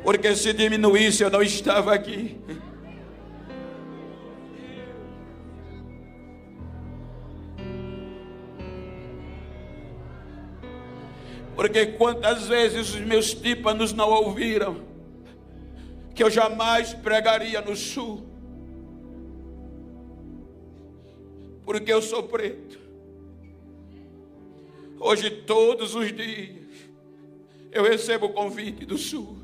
Porque se diminuísse eu não estava aqui. Porque quantas vezes os meus tímpanos não ouviram que eu jamais pregaria no sul, porque eu sou preto. Hoje todos os dias eu recebo o convite do sul.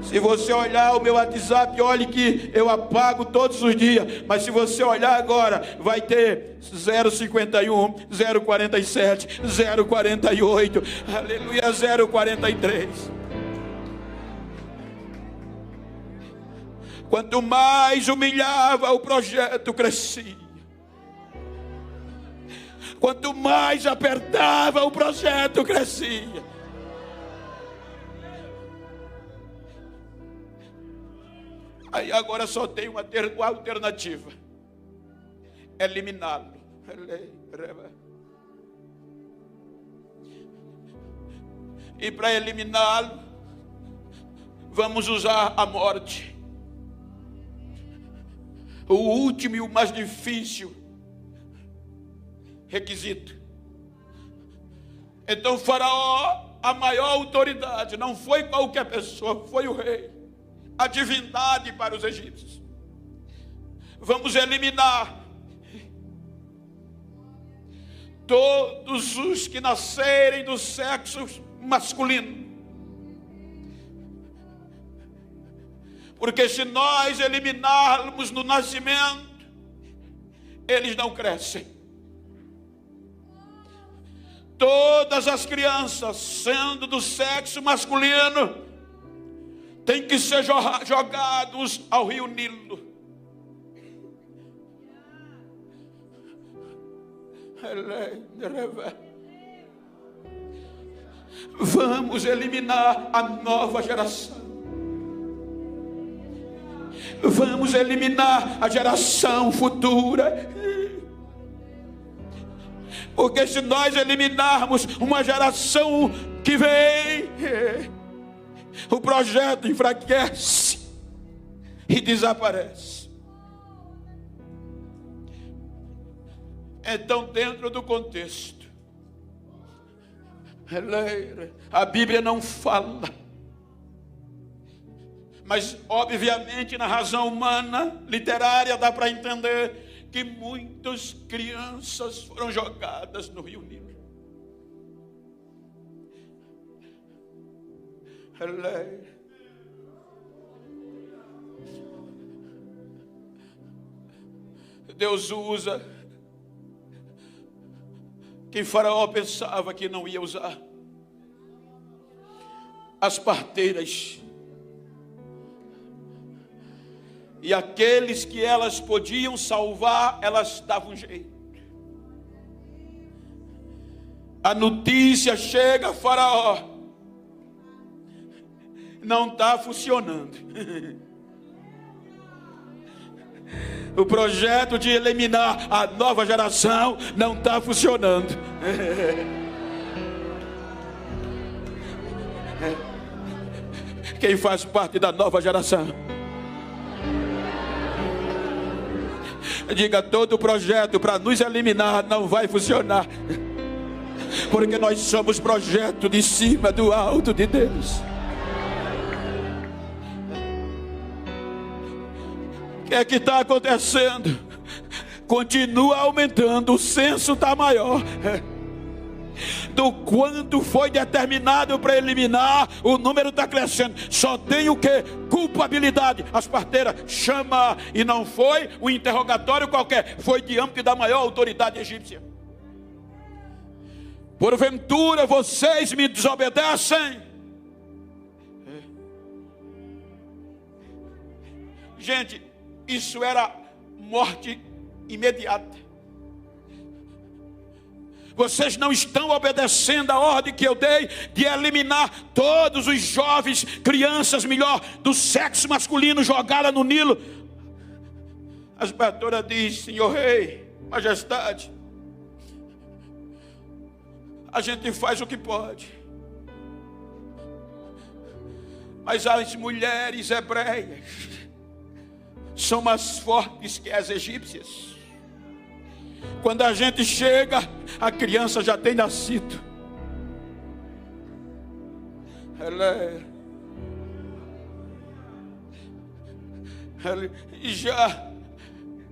Se você olhar o meu WhatsApp, olhe que eu apago todos os dias. Mas se você olhar agora, vai ter 051, 047, 048, aleluia, 043. Quanto mais humilhava, o projeto crescia. Quanto mais apertava, o projeto crescia. Aí agora só tem uma alternativa: eliminá-lo. E para eliminá-lo, vamos usar a morte. O último e o mais difícil requisito. Então Faraó, a maior autoridade, não foi qualquer pessoa, foi o rei, a divindade para os egípcios. Vamos eliminar todos os que nascerem do sexo masculino. Porque se nós eliminarmos no nascimento, eles não crescem. Todas as crianças, sendo do sexo masculino, têm que ser jogados ao rio Nilo. Vamos eliminar a nova geração. Vamos eliminar a geração futura. Porque se nós eliminarmos uma geração que vem, o projeto enfraquece e desaparece. Então, dentro do contexto, a Bíblia não fala, mas obviamente na razão humana, literária, dá para entender que muitas crianças foram jogadas no rio Nilo. Deus usa quem Faraó pensava que não ia usar: as parteiras. E aqueles que elas podiam salvar, elas davam jeito. A notícia chega a Faraó: não está funcionando. O projeto de eliminar a nova geração não está funcionando. Quem faz parte da nova geração, diga: todo projeto para nos eliminar não vai funcionar, porque nós somos projeto de cima do alto de Deus. O que é que está acontecendo? Continua aumentando, o censo está maior. Do quanto foi determinado para eliminar, o número está crescendo. Só tem o que? Culpabilidade. As parteiras, chama. E não foi um interrogatório qualquer, foi diante da maior autoridade egípcia. Porventura vocês me desobedecem? Gente, isso era morte imediata. Vocês não estão obedecendo a ordem que eu dei de eliminar todos os jovens, crianças, melhor, do sexo masculino, jogá-la no Nilo. As pastoras dizem: senhor rei, majestade, a gente faz o que pode. Mas as mulheres hebreias são mais fortes que as egípcias. Quando a gente chega, a criança já tem nascido. Já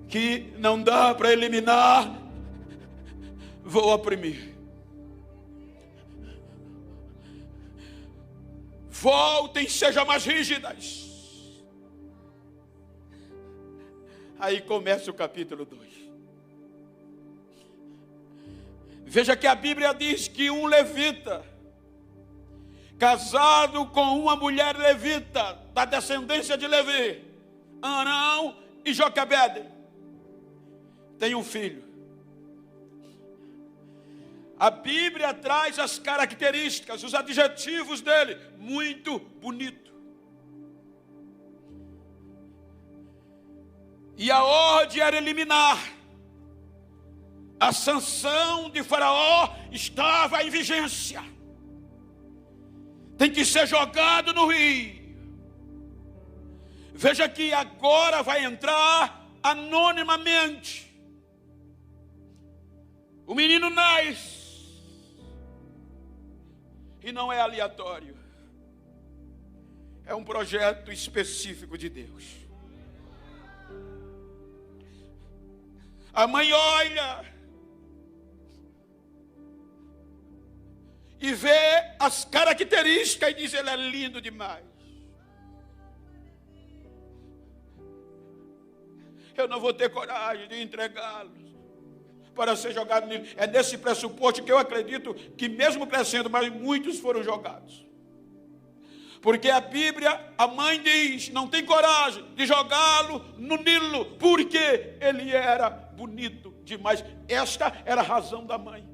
que não dá para eliminar, vou oprimir. Voltem, sejam mais rígidas. Aí começa o capítulo 2. Veja que a Bíblia diz que um levita, casado com uma mulher levita, da descendência de Levi, Arão e Joquebede, tem um filho. A Bíblia traz as características, os adjetivos dele. Muito bonito. E a ordem era eliminar. A sanção de Faraó estava em vigência. Tem que ser jogado no rio. Veja que agora vai entrar anonimamente. O menino nasce. E não é aleatório. É um projeto específico de Deus. A mãe olha e vê as características e diz: ele é lindo demais. Eu não vou ter coragem de entregá-lo para ser jogado nele. É nesse pressuposto que eu acredito que mesmo crescendo, mas muitos foram jogados. Porque a Bíblia, a mãe diz, não tem coragem de jogá-lo no Nilo, porque ele era bonito demais. Esta era a razão da mãe.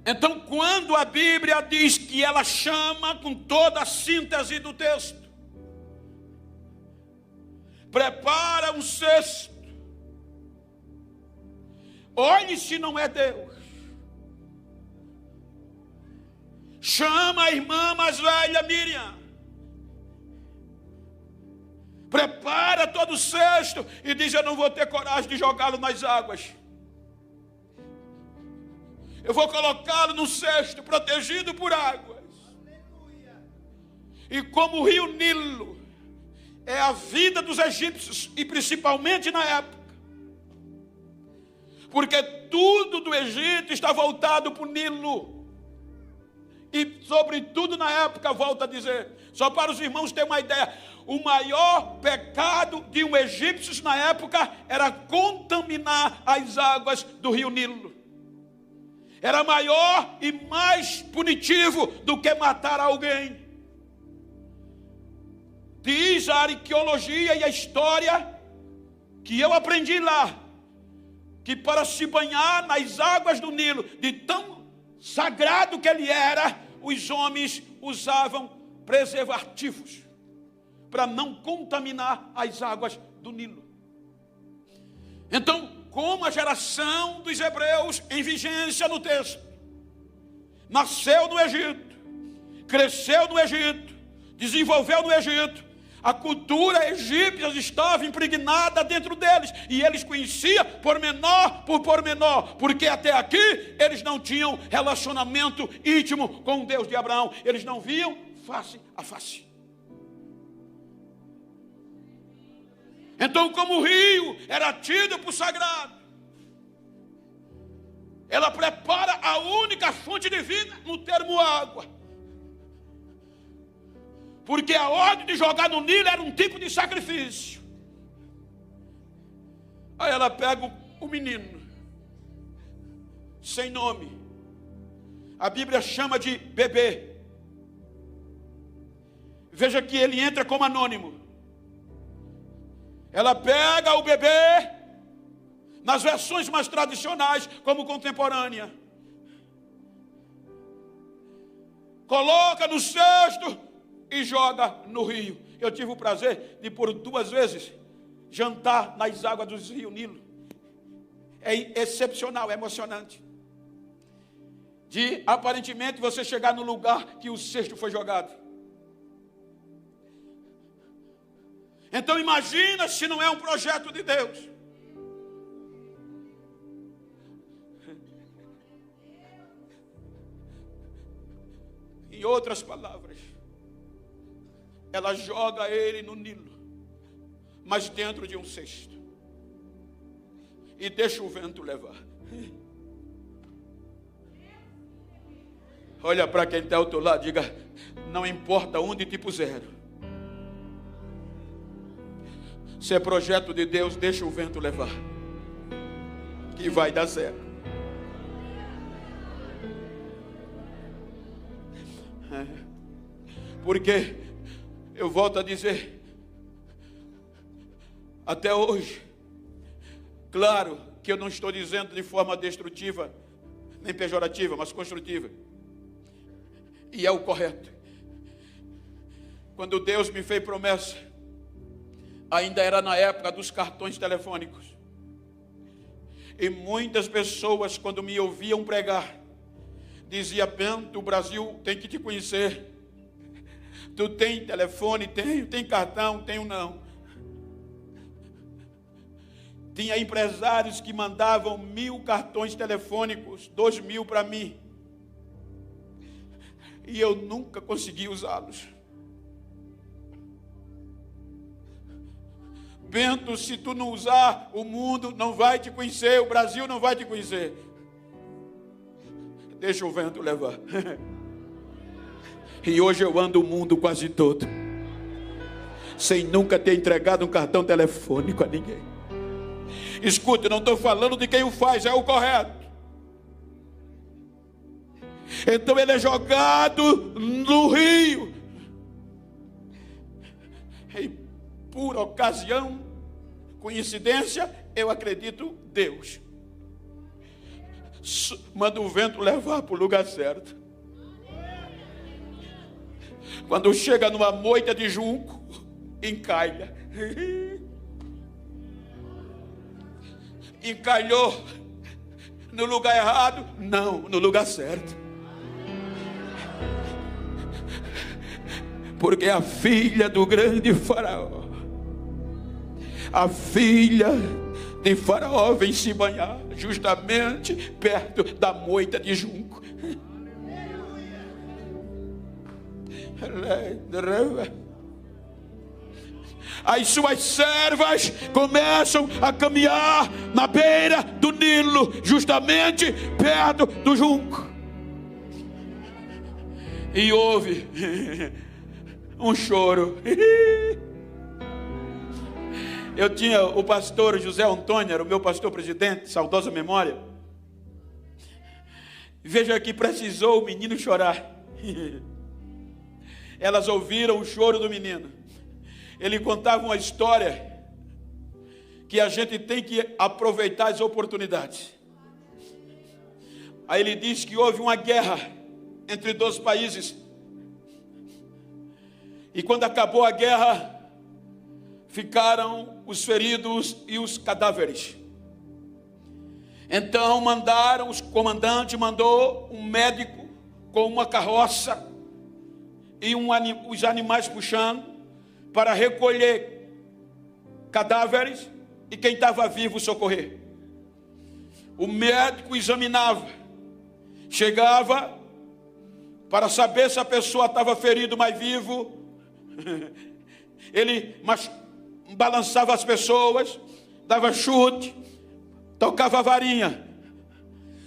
Então, quando a Bíblia diz que ela chama com toda a síntese do texto, prepara um cesto. Olhe se não é Deus. Chama a irmã mais velha, Miriam. Prepara todo o cesto e diz: eu não vou ter coragem de jogá-lo nas águas. Eu vou colocá-lo no cesto, protegido por águas. E como o rio Nilo é a vida dos egípcios, e principalmente na época, porque tudo do Egito está voltado para o Nilo, e sobretudo na época, volto a dizer, só para os irmãos terem uma ideia, o maior pecado de um egípcio na época era contaminar as águas do rio Nilo. Era maior e mais punitivo do que matar alguém. Diz a arqueologia e a história que eu aprendi lá, que para se banhar nas águas do Nilo, de tão sagrado que ele era, os homens usavam preservativos para não contaminar as águas do Nilo. Então, como a geração dos hebreus em vigência no texto, nasceu no Egito, cresceu no Egito, desenvolveu no Egito, a cultura egípcia estava impregnada dentro deles, e eles conheciam pormenor por pormenor, porque até aqui eles não tinham relacionamento íntimo com o Deus de Abraão, eles não viam face a face. Então, como o rio era tido por sagrado, ela prepara a única fonte de vida no termo água. Porque a ordem de jogar no Nilo era um tipo de sacrifício. Aí ela pega o menino, sem nome. A Bíblia chama de bebê. Veja que ele entra como anônimo. Ela pega o bebê, nas versões mais tradicionais, como contemporânea, coloca no cesto e joga no rio. Eu tive o prazer de, por 2 vezes, jantar nas águas do rio Nilo. é excepcional, é emocionante. De aparentemente você chegar no lugar que o cesto foi jogado. Então imagina se não é um projeto de Deus. Em outras palavras, ela joga ele no Nilo, mas dentro de um cesto, e deixa o vento levar. Olha para quem está ao teu lado, diga: não importa onde te puseram, se é projeto de Deus, deixa o vento levar, que vai dar certo. Porque eu volto a dizer, até hoje, claro que eu não estou dizendo de forma destrutiva, nem pejorativa, mas construtiva, e é o correto. Quando Deus me fez promessa, ainda era na época dos cartões telefônicos, e muitas pessoas, quando me ouviam pregar, diziam: Bento, o Brasil tem que te conhecer. Tu tem telefone? Tenho. Tem cartão? Tenho não. Tinha empresários que mandavam 1.000 cartões telefônicos, 2.000 para mim, e eu nunca consegui usá-los. Bento, se tu não usar, o mundo não vai te conhecer, o Brasil não vai te conhecer. Deixa o vento levar. E hoje eu ando o mundo quase todo, sem nunca ter entregado um cartão telefônico a ninguém. Escuta, não estou falando de quem o faz, é o correto. Então ele é jogado no rio. E por ocasião, coincidência, eu acredito Deus manda o vento levar para o lugar certo. Quando chega numa moita de junco, encalha. Encalhou no lugar errado? Não, no lugar certo. Porque a filha do grande faraó, a filha de faraó vem se banhar justamente perto da moita de junco. As suas servas começam a caminhar na beira do Nilo, justamente perto do junco. E houve um choro. Eu tinha o pastor José Antônio, era o meu pastor presidente, saudosa memória. Veja que precisou o menino chorar. Elas ouviram o choro do menino. Ele contava uma história que a gente tem que aproveitar as oportunidades. Aí ele diz que houve uma guerra entre dois países. E quando acabou a guerra, ficaram os feridos e os cadáveres. Então o comandante mandou um médico com uma carroça e os animais puxando para recolher cadáveres e quem estava vivo socorrer. O médico examinava, chegava para saber se a pessoa estava ferida, mas vivo. Ele balançava as pessoas, dava chute, tocava a varinha.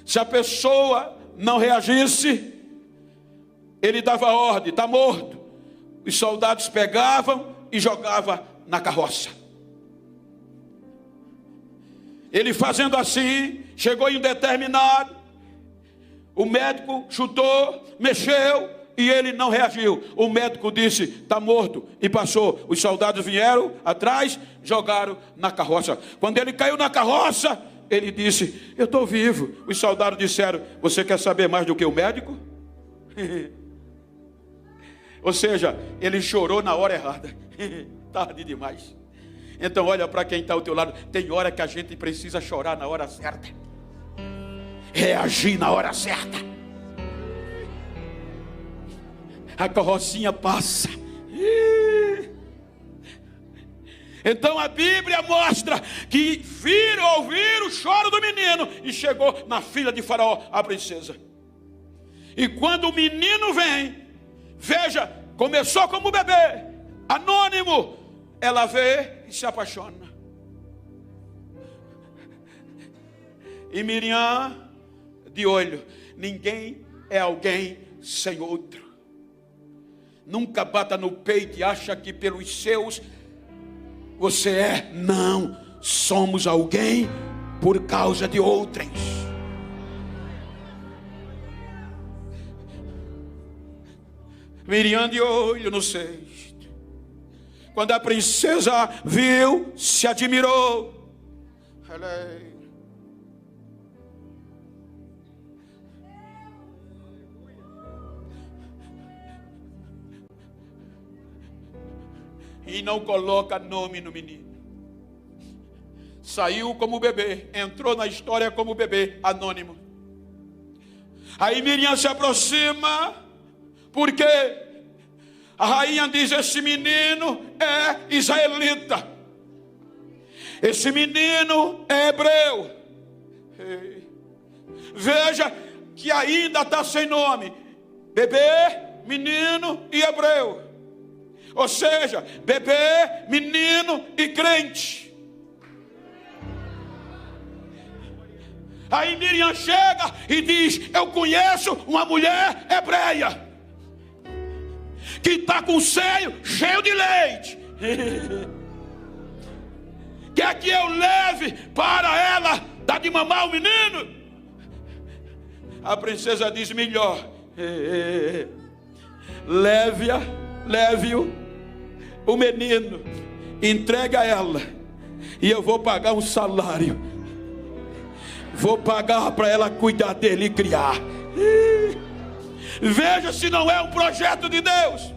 Se a pessoa não reagisse, ele dava ordem: está morto. Os soldados pegavam e jogavam na carroça. Ele fazendo assim, chegou em um determinado, o médico chutou, mexeu e ele não reagiu. O médico disse: está morto, e passou. Os soldados vieram atrás, jogaram na carroça. Quando ele caiu na carroça, ele disse: eu estou vivo. Os soldados disseram: você quer saber mais do que o médico? Ou seja, ele chorou na hora errada. Tarde demais. Então olha para quem está ao teu lado. Tem hora que a gente precisa chorar na hora certa, reagir na hora certa. A carrocinha passa. Então a Bíblia mostra que ouviram o choro do menino e chegou na filha de Faraó, a princesa. E quando o menino vem, veja, começou como bebê, anônimo, ela vê e se apaixona. E Miriam, de olho, ninguém é alguém sem outro. Nunca bata no peito e acha que pelos seus você é. Não, somos alguém por causa de outrem. Miriam de olho no cesto. Quando a princesa viu, se admirou. E não coloca nome no menino. Saiu como bebê, entrou na história como bebê, anônimo. Aí Miriam se aproxima, porque a rainha diz: esse menino é israelita, esse menino é hebreu. Veja que ainda está sem nome: bebê, menino e hebreu. Ou seja, bebê, menino e crente. Aí Miriam chega e diz: eu conheço uma mulher hebreia que está com o seio cheio de leite. Quer que eu leve para ela dar de mamar o menino? A princesa diz: melhor, leve-o, o menino, entrega a ela, e eu vou pagar um salário, vou pagar para ela cuidar dele e criar. Veja se não é um projeto de Deus.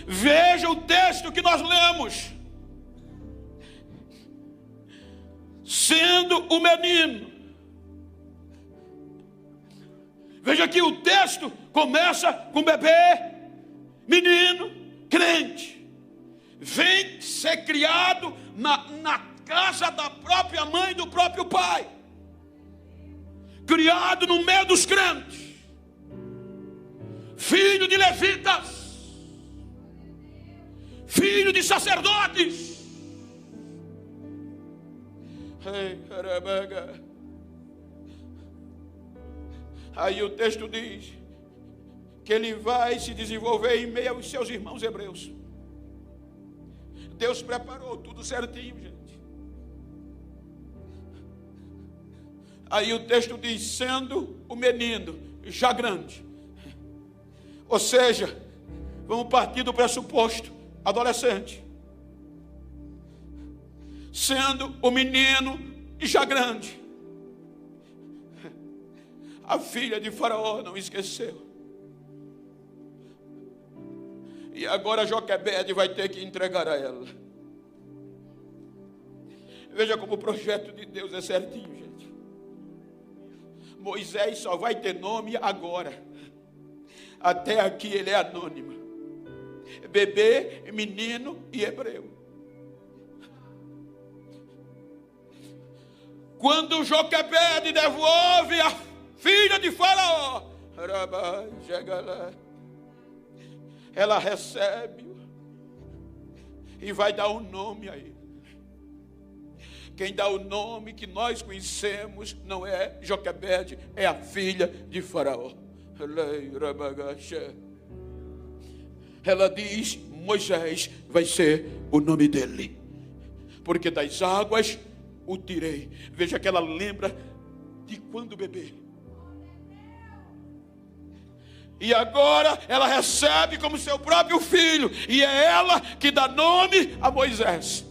Veja o texto que nós lemos. Sendo o menino. Veja que o texto começa com bebê, menino, crente. Vem ser criado na casa da própria mãe e do próprio pai. Criado no meio dos crentes. Filho de levitas. Filho de sacerdotes. Aí o texto diz que ele vai se desenvolver em meio aos seus irmãos hebreus. Deus preparou tudo certinho, gente. Aí o texto diz: sendo o menino já grande. Ou seja, vamos partir do pressuposto: adolescente. Sendo o menino já grande. A filha de Faraó não esqueceu. E agora Joquebede vai ter que entregar a ela. Veja como o projeto de Deus é certinho, gente. Moisés só vai ter nome agora. Até aqui ele é anônimo. Bebê, menino e hebreu. Quando Joquebede devolve a filha de Faraó, chega lá, ela recebe e vai dar um nome a ele. Quem dá o nome que nós conhecemos não é Joquebede, é a filha de Faraó. Ela diz: Moisés vai ser o nome dele, porque das águas o tirei. Veja que ela lembra de quando bebê. E agora ela recebe como seu próprio filho. E é ela que dá nome a Moisés.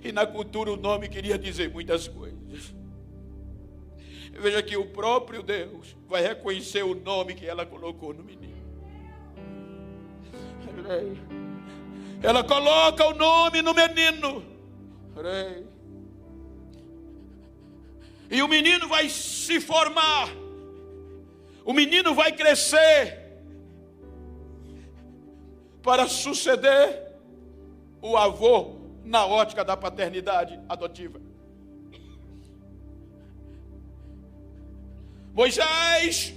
E na cultura o nome queria dizer muitas coisas. Veja que o próprio Deus vai reconhecer o nome que ela colocou no menino. Ela coloca o nome no menino. E o menino vai se formar. O menino vai crescer para suceder o avô na ótica da paternidade adotiva. Moisés,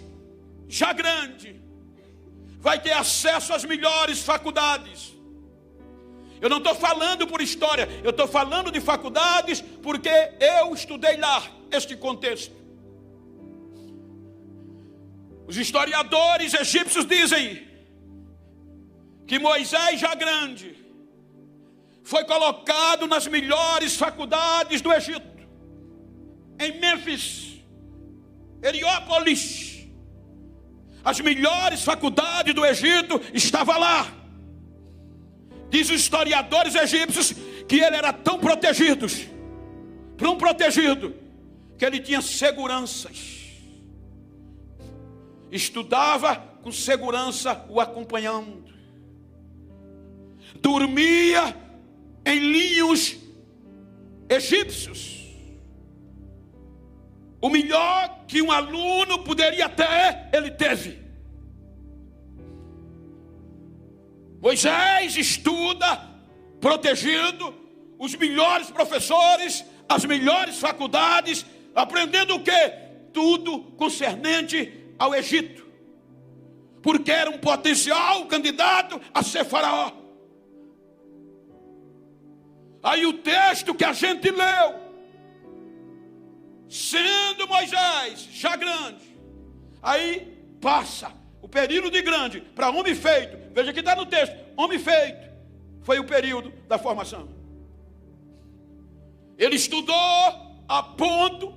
já grande, vai ter acesso às melhores faculdades. Eu não estou falando por história, eu estou falando de faculdades porque eu estudei lá este contexto. Os historiadores egípcios dizem que Moisés, já grande, foi colocado nas melhores faculdades do Egito, em Mênfis, Heliópolis. As melhores faculdades do Egito estavam lá. Diz os historiadores egípcios que ele era tão protegido, que ele tinha seguranças. Estudava com segurança o acompanhando. Dormia em linhos egípcios. O melhor que um aluno poderia ter, ele teve. Moisés estuda protegido, os melhores professores, as melhores faculdades, aprendendo o quê? Tudo concernente ao Egito, porque era um potencial candidato a ser faraó. Aí o texto que a gente leu, sendo Moisés já grande, aí passa o período de grande para homem feito. Veja que está no texto, homem feito foi o período da formação. Ele estudou a ponto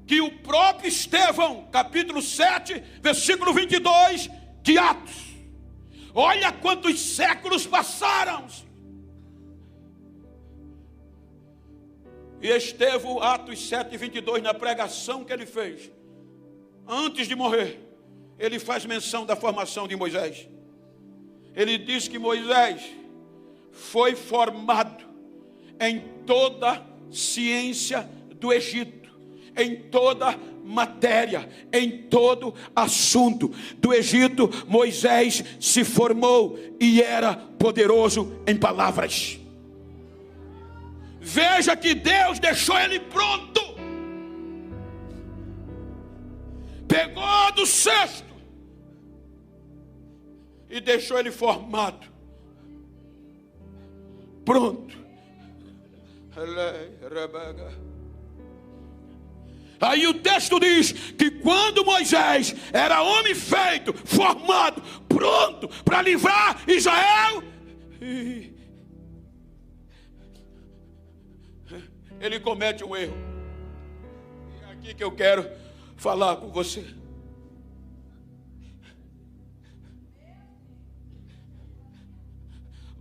que o próprio Estevão, capítulo 7, versículo 22 de Atos, olha quantos séculos passaram. E Estevão, Atos 7, 22, na pregação que ele fez, antes de morrer, ele faz menção da formação de Moisés. Ele diz que Moisés foi formado em toda ciência do Egito, em toda matéria, em todo assunto do Egito. Moisés se formou e era poderoso em palavras. Veja que Deus deixou ele pronto. Pegou do cesto e deixou ele formado, pronto. Aí o texto diz que quando Moisés era homem feito, formado, pronto para livrar Israel, ele comete um erro. É aqui que eu quero falar com você.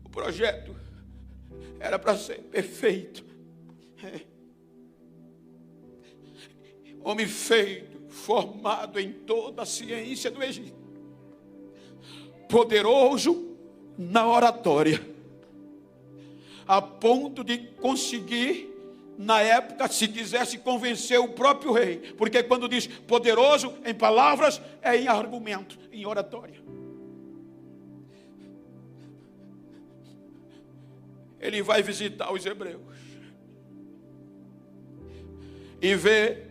O projeto era para ser perfeito. Homem feito, formado em toda a ciência do Egito, poderoso na oratória, a ponto de conseguir, na época, se quisesse convencer o próprio rei, porque quando diz poderoso em palavras, é em argumento, em oratória. Ele vai visitar os hebreus e vê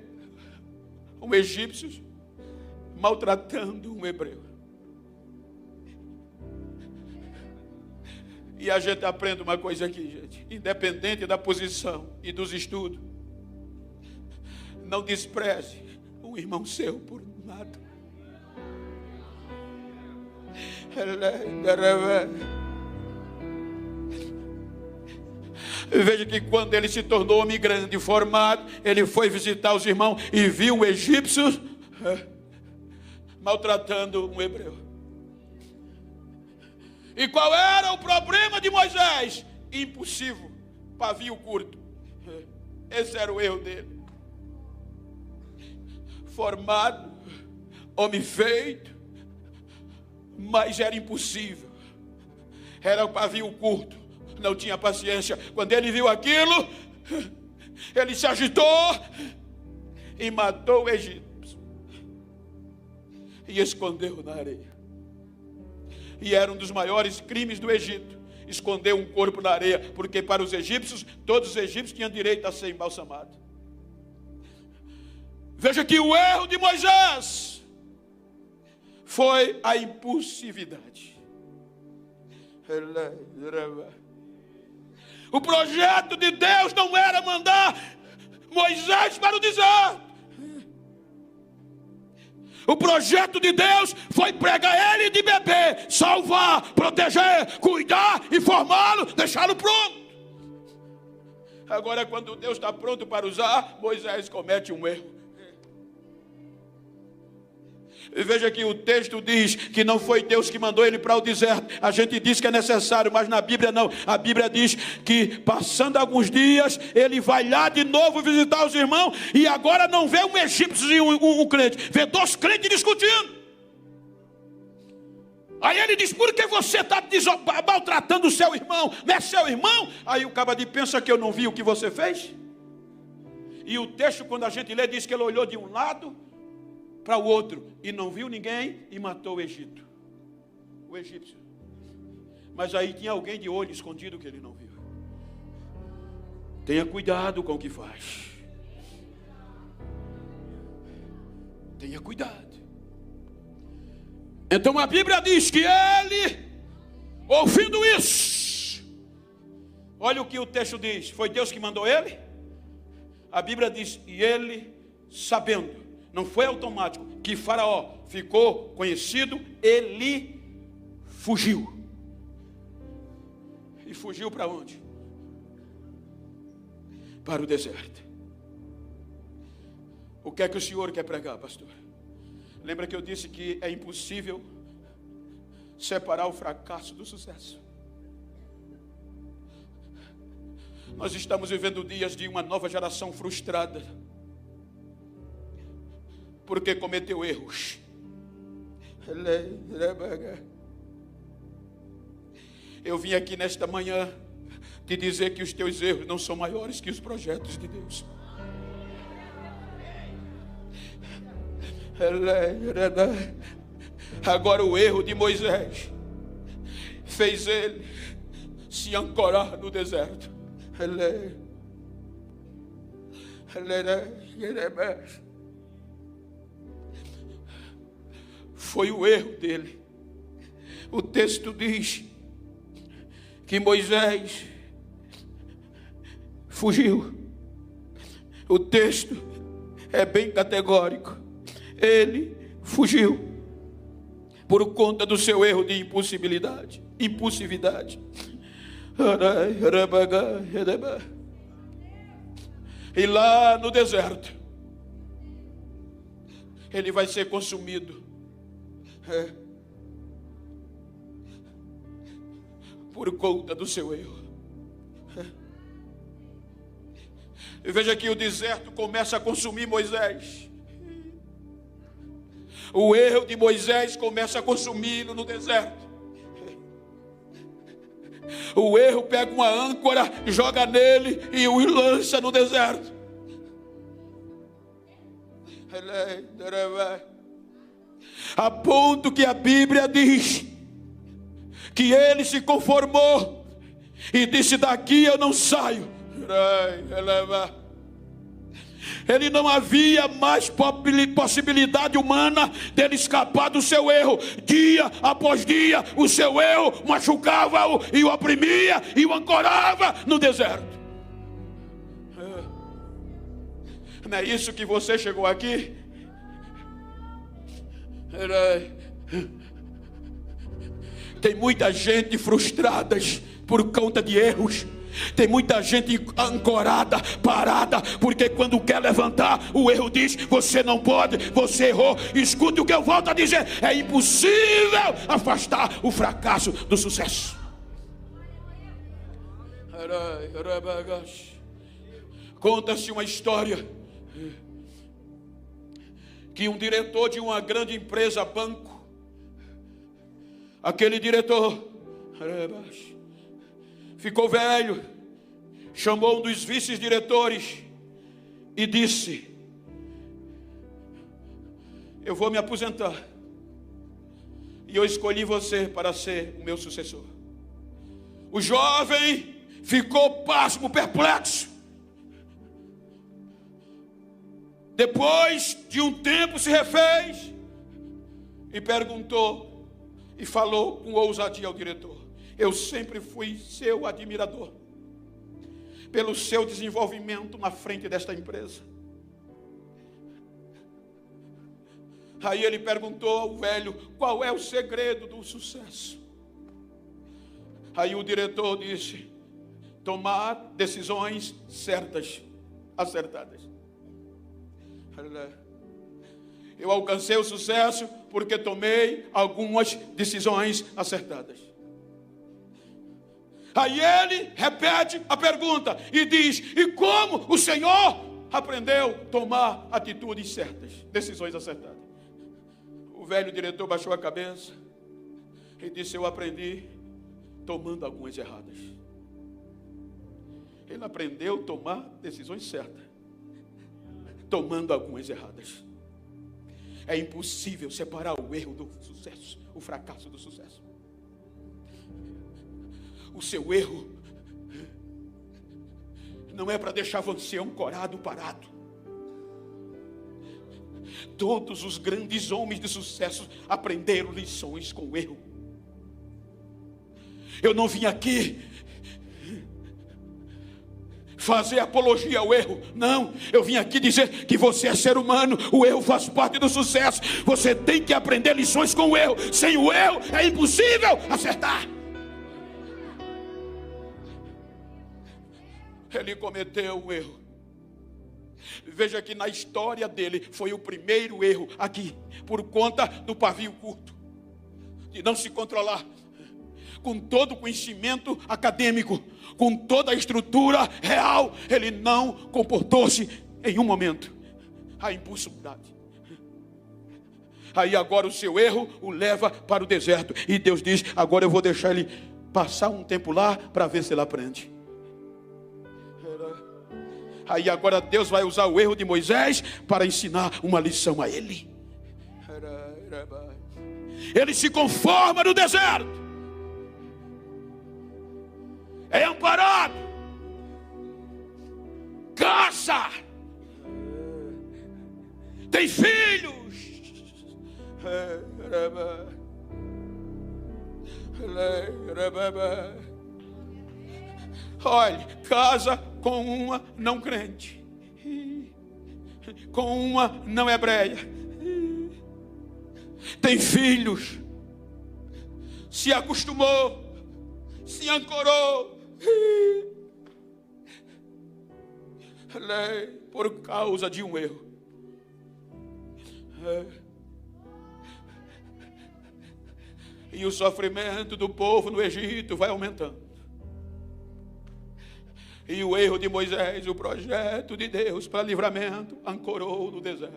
um egípcio maltratando um hebreu. E a gente aprende uma coisa aqui, gente. Independente da posição e dos estudos, não despreze um irmão seu por nada. Veja que quando ele se tornou homem grande e formado, ele foi visitar os irmãos e viu um egípcio maltratando um hebreu. E qual era o problema de Moisés? Impossível, pavio curto. Esse era o erro dele. formado, homem feito, mas era impossível. Era o pavio curto, não tinha paciência. Quando ele viu aquilo, ele se agitou e matou o egípcio e escondeu na areia. E era um dos maiores crimes do Egito, esconder um corpo na areia, porque para os egípcios, todos os egípcios tinham direito a ser embalsamados. Veja que o erro de Moisés foi a impulsividade. O projeto de Deus não era mandar Moisés para o deserto. O projeto de Deus foi pregar ele de bebê, salvar, proteger, cuidar e formá-lo, deixá-lo pronto. Agora, quando Deus está pronto para usar, Moisés comete um erro. E veja que o texto diz que não foi Deus que mandou ele para o deserto. A gente diz que é necessário, mas na Bíblia não. A Bíblia diz que passando alguns dias, ele vai lá de novo visitar os irmãos. E agora não vê um egípcio e um crente, vê dois crentes discutindo. Aí ele diz: por que você está maltratando o seu irmão? Não é seu irmão? Aí o cabra pensa que eu não vi o que você fez. E o texto, quando a gente lê, diz que ele olhou de um lado para o outro e não viu ninguém e matou o Egito, o egípcio. Mas aí tinha alguém de olho escondido que ele não viu. Tenha cuidado com o que faz. Tenha cuidado. Então a Bíblia diz que ele, ouvindo isso, olha o que o texto diz: foi Deus que mandou ele? A Bíblia diz: e ele, sabendo, não foi automático, que Faraó ficou conhecido, ele fugiu. E fugiu para onde? Para o deserto. O que é que o senhor quer pregar, pastor? Lembra que eu disse que é impossível separar o fracasso do sucesso? Nós estamos vivendo dias de uma nova geração frustrada, porque cometeu erros. Eu vim aqui nesta manhã te dizer que os teus erros não são maiores que os projetos de Deus. Agora o erro de Moisés fez ele se ancorar no deserto. Foi o erro dele. O texto diz que Moisés fugiu. O texto é bem categórico. Ele fugiu por conta do seu erro de impulsividade. E lá no deserto ele vai ser consumido por conta do seu erro. E veja que o deserto começa a consumir Moisés. O erro de Moisés começa a consumi-lo no deserto. O erro pega uma âncora, joga nele e o lança no deserto. A ponto que a Bíblia diz que ele se conformou e disse: daqui eu não saio. Ele não havia mais possibilidade humana dele escapar do seu erro. Dia após dia, o seu erro machucava-o e o oprimia e o ancorava no deserto. Não é isso que você chegou aqui? Tem muita gente frustrada por conta de erros. Tem muita gente ancorada, parada, porque quando quer levantar, o erro diz: você não pode, você errou. Escute o que eu volto a dizer: é impossível afastar o fracasso do sucesso. Conta-se uma história que um diretor de uma grande empresa, banco, aquele diretor ficou velho, chamou um dos vice-diretores e disse: eu vou me aposentar e eu escolhi você para ser o meu sucessor. O jovem ficou pasmo, perplexo. Depois de um tempo se refez e perguntou e falou com ousadia ao diretor: eu sempre fui seu admirador pelo seu desenvolvimento na frente desta empresa. Aí ele perguntou ao velho: qual é o segredo do sucesso? Aí o diretor disse: tomar decisões certas, acertadas. Eu alcancei o sucesso porque tomei algumas decisões acertadas. Aí ele repete a pergunta e diz: e como o Senhor aprendeu a tomar atitudes certas, decisões acertadas? O velho diretor baixou a cabeça e disse: eu aprendi tomando algumas erradas. Ele aprendeu a tomar decisões certas, tomando algumas erradas. É impossível separar o erro do sucesso, o fracasso do sucesso. O seu erro não é para deixar você ancorado, parado. Todos os grandes homens de sucesso aprenderam lições com o erro. Eu não vim aqui fazer apologia ao erro, não. Eu vim aqui dizer que você é ser humano, o erro faz parte do sucesso. Você tem que aprender lições com o erro. Sem o erro é impossível acertar. Ele cometeu um erro. Veja que na história dele foi o primeiro erro aqui, por conta do pavio curto, de não se controlar. Com todo o conhecimento acadêmico, com toda a estrutura real, ele não comportou-se em um momento a impulsividade. Aí agora o seu erro o leva para o deserto, e Deus diz: agora eu vou deixar ele passar um tempo lá para ver se ele aprende. Aí agora Deus vai usar o erro de Moisés para ensinar uma lição a ele. Ele se conforma no deserto, é amparado, casa, tem filhos. Olhe, casa com uma não crente, com uma não hebreia, tem filhos, se acostumou, se ancorou, por causa de um erro. E o sofrimento do povo no Egito vai aumentando. E o erro de Moisés, o projeto de Deus para livramento, ancorou no deserto.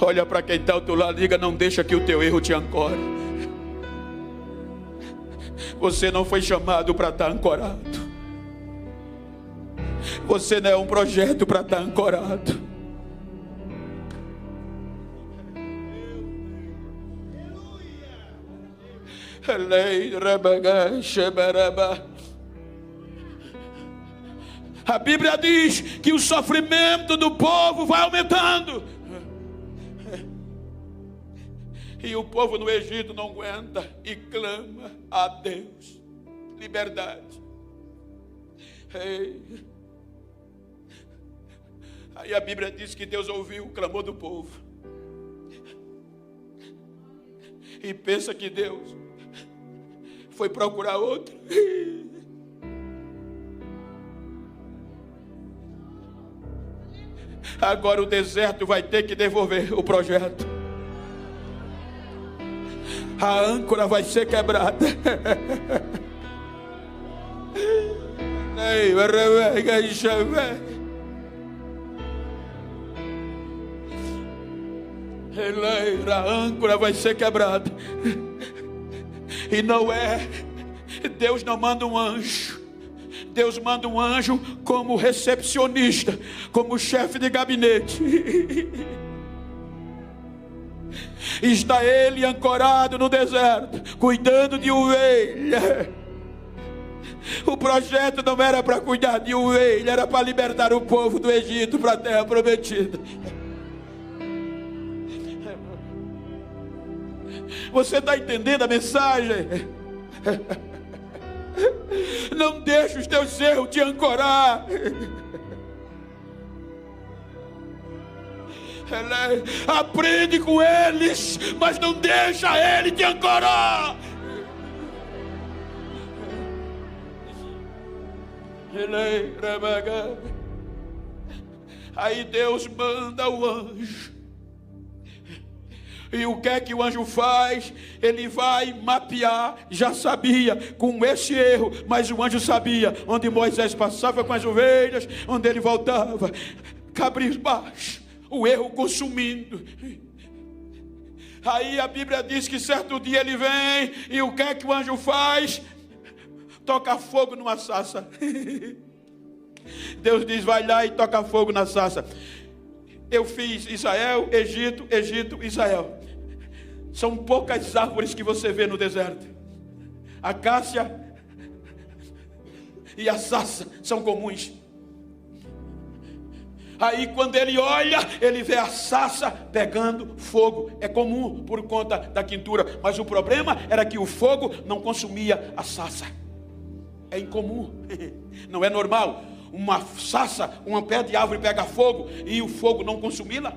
Olha para quem está ao teu lado, diga: não deixa que o teu erro te ancore. Você não foi chamado para estar ancorado. Você não é um projeto para estar ancorado. A Bíblia diz que o sofrimento do povo vai aumentando. E o povo no Egito não aguenta e clama a Deus liberdade. Aí a Bíblia diz que Deus ouviu o clamor do povo. E pensa que Deus foi procurar outro. Agora o deserto vai ter que devolver o projeto. a âncora vai ser quebrada. A âncora vai ser quebrada. E não é, Deus não manda um anjo. Deus manda um anjo como recepcionista, como chefe de gabinete. Está ele ancorado no deserto, cuidando de ovelha. O projeto não era para cuidar de ovelha, era para libertar o povo do Egito para a terra prometida. Você está entendendo a mensagem? Não deixe os teus erros te ancorar. Aprende com eles, mas não deixa ele te ancorar. Aí Deus manda o anjo. E o que é que o anjo faz? Ele vai mapear. Já sabia com esse erro, mas o anjo sabia onde Moisés passava com as ovelhas, onde ele voltava, cabisbaixo, o erro consumindo. Aí a Bíblia diz que certo dia ele vem, e o que é que o anjo faz? Toca fogo numa sarça. Deus diz: vai lá e toca fogo na sarça. Eu fiz Israel, Egito, Egito, Israel. São poucas árvores que você vê no deserto. A acácia e a sarça são comuns. Aí quando ele olha, ele vê a sarça pegando fogo. É comum por conta da quintura. Mas o problema era que o fogo não consumia a sarça. É incomum, não é normal. Uma sarça, uma pé de árvore pega fogo e o fogo não consumi-la.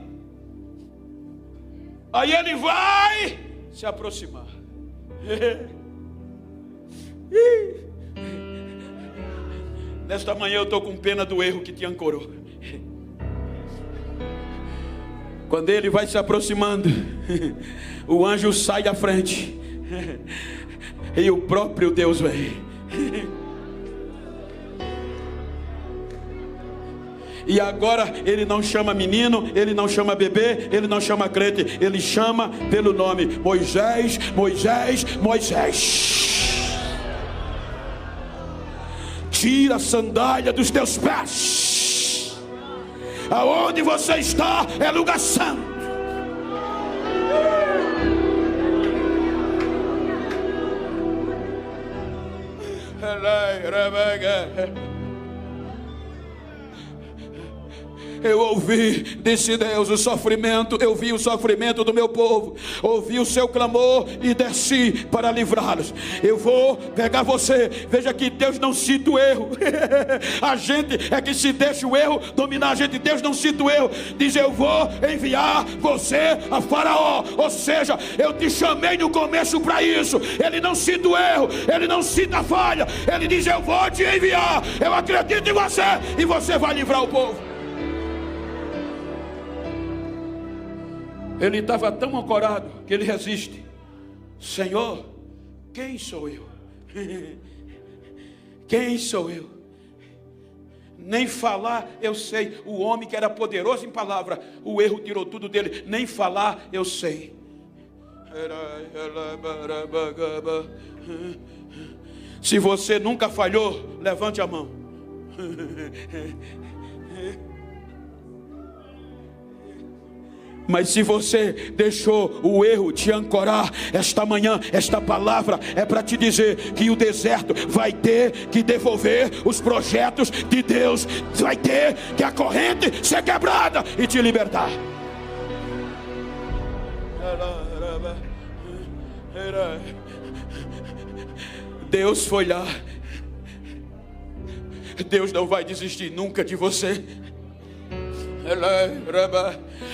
Aí ele vai se aproximar. Nesta manhã eu estou com pena do erro que te ancorou. Quando ele vai se aproximando, o anjo sai da frente e o próprio Deus vem. E agora ele não chama menino, ele não chama bebê, ele não chama crente, ele chama pelo nome: Moisés, Moisés, Moisés. Tira a sandália dos teus pés. Aonde você está é lugar santo. Eu ouvi, disse Deus, o sofrimento. Eu vi o sofrimento do meu povo, ouvi o seu clamor e desci para livrá-los. Eu vou pegar você. Veja que Deus não cita o erro. A gente é que se deixa o erro dominar a gente. Deus não cita o erro. Diz: eu vou enviar você a Faraó. Ou seja, eu te chamei no começo para isso. Ele não cita o erro, ele não cita a falha. Ele diz: eu vou te enviar. Eu acredito em você e você vai livrar o povo. Ele estava tão ancorado que ele resiste. Senhor, quem sou eu? Quem sou eu? Nem falar eu sei. O homem que era poderoso em palavra, o erro tirou tudo dele. Nem falar eu sei. Se você nunca falhou, levante a mão. Mas se você deixou o erro te ancorar, esta manhã, esta palavra é para te dizer que o deserto vai ter que devolver os projetos de Deus. Vai ter que a corrente ser quebrada e te libertar. Deus foi lá. Deus não vai desistir nunca de você.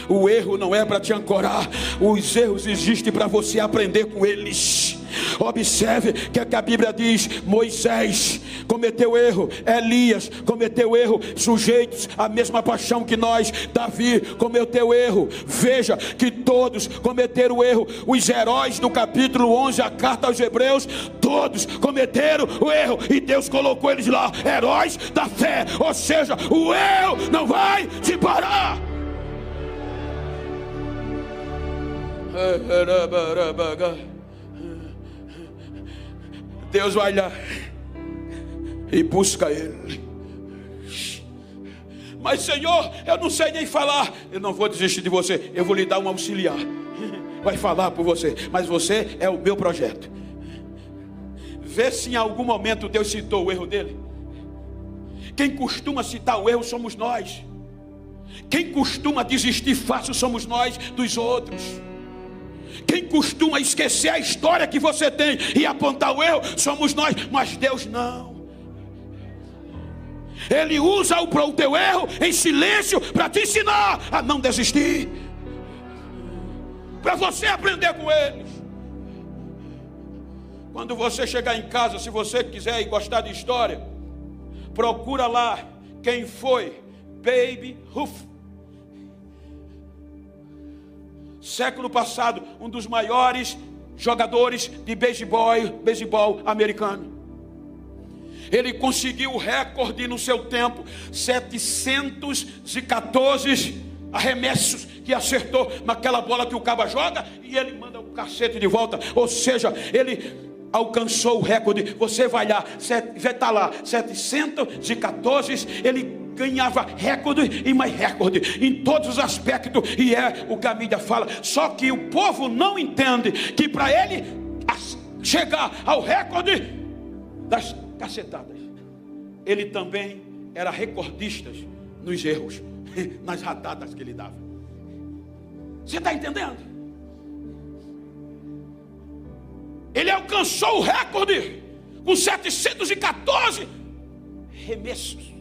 O erro não é para te ancorar. Os erros existem para você aprender com eles. Observe que a Bíblia diz: Moisés cometeu erro, Elias cometeu erro, sujeitos à mesma paixão que nós. Davi cometeu erro. Veja que todos cometeram erro. Os heróis do capítulo 11, a carta aos Hebreus, todos cometeram o erro, e Deus colocou eles lá, heróis da fé. Ou seja, o erro não vai te parar. Deus vai lá e busca ele. Mas Senhor, eu não sei nem falar. Eu não vou desistir de você, eu vou lhe dar um auxiliar. Vai falar por você, mas você é o meu projeto. Vê se em algum momento Deus citou o erro dele. Quem costuma citar o erro somos nós. Quem costuma desistir fácil somos nós dos outros. Quem costuma esquecer a história que você tem e apontar o erro somos nós. Mas Deus não. Ele usa o teu erro em silêncio para te ensinar a não desistir, para você aprender com eles. Quando você chegar em casa, se você quiser e gostar de história, procura lá quem foi Babe Ruth. Século passado, um dos maiores jogadores de beisebol americano. Ele conseguiu o recorde no seu tempo, 714 arremessos que acertou naquela bola que o caba joga, e ele manda um cacete de volta. Ou seja, ele alcançou o recorde. Você vai lá, vai estar lá, 714, ele ganhava recorde e mais recorde, em todos os aspectos, e é o que a mídia fala. Só que o povo não entende que para ele chegar ao recorde das cacetadas, ele também era recordista nos erros, nas ratadas que ele dava. Você está entendendo? Ele alcançou o recorde com 714 remessos.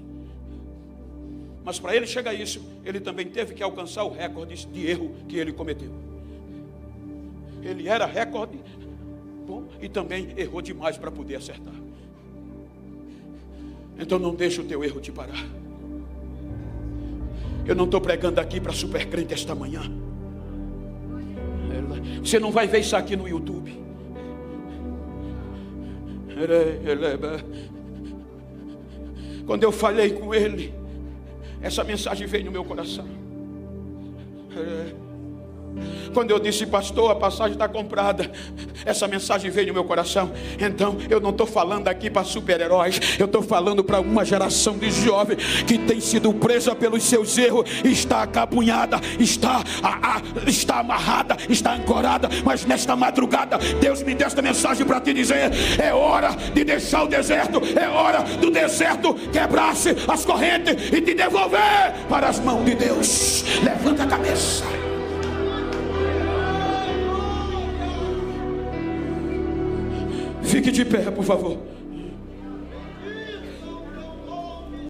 Mas para ele chegar a isso, ele também teve que alcançar o recorde de erro que ele cometeu. Ele era recorde bom e também errou demais para poder acertar. Então não deixe o teu erro te parar. Eu não estou pregando aqui para super crente esta manhã. Você não vai ver isso aqui no YouTube. Quando eu falei com ele, essa mensagem veio no meu coração. Quando eu disse: pastor, a passagem está comprada, essa mensagem veio no meu coração. Então eu não estou falando aqui para super-heróis, eu estou falando para uma geração de jovens que tem sido presa pelos seus erros, está acabunhada, está amarrada, está ancorada. Mas nesta madrugada Deus me deu esta mensagem para te dizer: é hora de deixar o deserto, é hora do deserto quebrar-se as correntes e te devolver para as mãos de Deus. Levanta a cabeça. Fique de pé, por favor.